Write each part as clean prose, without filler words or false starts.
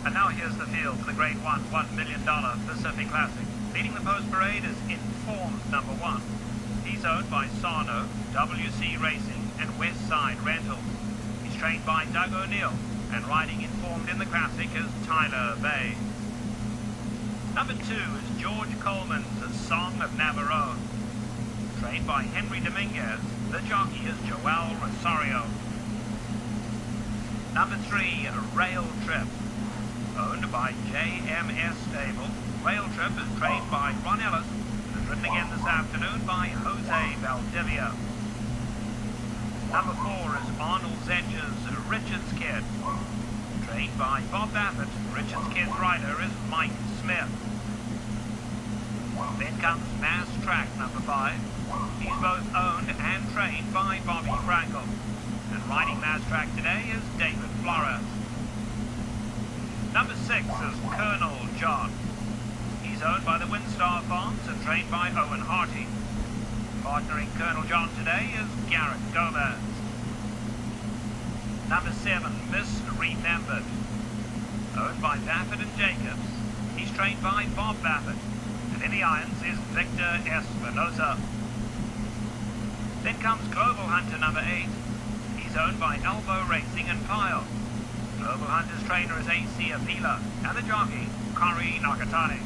And now here's the field for the Grade 1 $1 million Pacific Classic. Leading the post parade is Informed number 1. He's owned by Sarno, WC Racing and West Side Rentals. He's trained by Doug O'Neill, and riding Informed in the Classic is Tyler Bay. Number 2 is George Coleman's Song of Navarone. Trained by Henry Dominguez, the jockey is Joel Rosario. Number 3, Rail Trip. Owned by JMS Stable, Rail Trip is trained by Ron Ellis and is ridden again this afternoon by Jose Valdivia. Number 4 is Arnold Zetch's Richard's Kid. Trained by Bob Baffert, Richard's Kid's rider is Mike Smith. Then comes Mass Track number 5. He's both owned and trained by Bobby Frankel. And riding Mass Track today is David Flores. Number 6 is Colonel John. He's owned by the Windstar Farms and trained by Owen Harty. Partnering Colonel John today is Garrett Gomez. Number 7, Misremembered. Owned by Baffert and Jacobs. He's trained by Bob Baffert. And in the irons is Victor Espinosa. Then comes Global Hunter number 8. He's owned by Elbow Racing and Pyle. Global Hunter's trainer is AC Avila and the jockey, Kari Nakatani.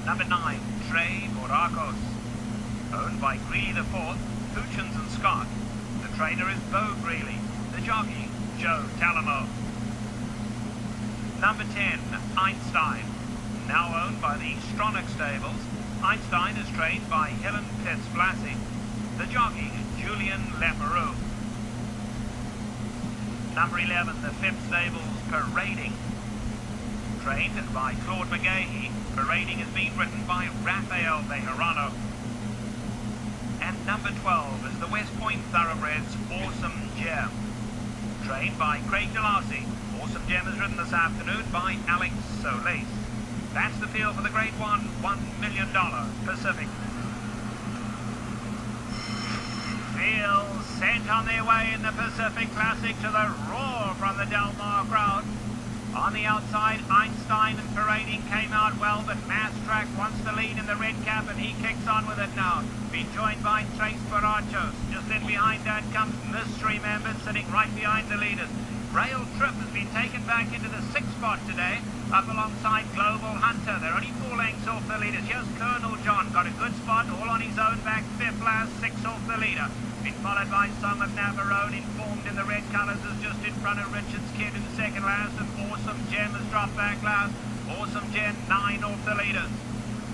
Number 9, Trey Boracos. Owned by Greeley IV, Hutchins and Scott. The trainer is Bo Greeley. The jockey, Joe Talamo. Number 10, Einstein. Now owned by the Stronach Stables, Einstein is trained by Helen Pitts-Blassie. The jockey, Julian Leperoux. Number 11, the Phipps Stables Parading. Trained by Claude McGahey, Parading is being ridden by Rafael Bejarano. And number 12 is the West Point Thoroughbreds Awesome Gem. Trained by Craig DeLacy. Awesome Gem is ridden this afternoon by Alex Solis. That's the field for the Grade 1 $1 million Pacific. Fields sent on their way in the Pacific Classic to the roar from the Del Mar crowd. On the outside, Einstein and Parading came out well, but Mass Track wants the lead in the red cap, and he kicks on with it now. Being joined by Trace Barachos. Just in behind that comes Misremembered, sitting right behind the leaders. Rail Trip has been taken back into the 6th spot today, up alongside Global Hunter. They're only 4 lengths off the leaders. Here's Colonel John, got a good spot, all on his own back, 5th last, 6 off the leader. Been followed by Song of Navarone, Informed in the red colours, is just in front of Richard's Kid in 2nd last, and Awesome Gem has dropped back last. Awesome Gem, 9 off the leaders.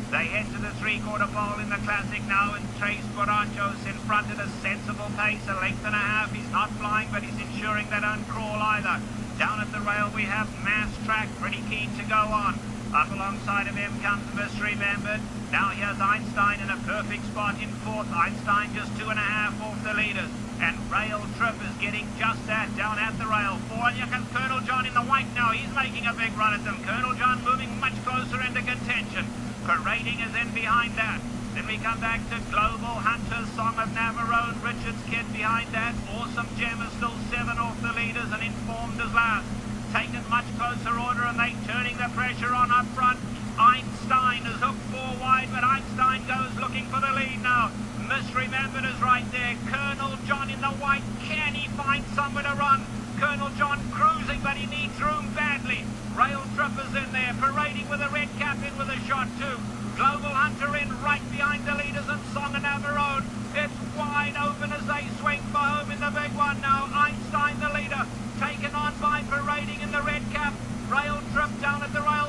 They head to the 3/4 pole in the Classic now, and Trace Borachos in front at a sensible pace, a length and a half. He's not flying, but he's ensuring they don't crawl either. Down at the rail we have Mass Track, pretty keen to go on. Up alongside of him comes Misremembered. Now here's Einstein in a perfect spot in 4th. Einstein just 2.5 off the leaders. And Rail Trip is getting just that down at the rail. 4, and here comes Colonel John in the white now. He's making a big run at them. Colonel John moving much closer into contention. Parading is in behind that. Then we come back to Global Hunter, Song of Navarone, Richard's Kid behind that. Awesome Gem is still 7 off the leaders, and Informed is last. Taken much closer order, and they turning the pressure on up front. Einstein is hooked 4 wide, but Einstein goes looking for the lead now. Misremembered is right there. Colonel John in the white. Can he find somewhere to run? Colonel John cruising, but he needs room badly. Rail Trip is in there, Parading with a red cap in with a shot too. Global Hunter in right behind the leaders, and Song of Navarone. It's wide open as they swing for home in the big one now. Einstein the leader, taken on by Parading in the red cap. Rail Trip down at the rail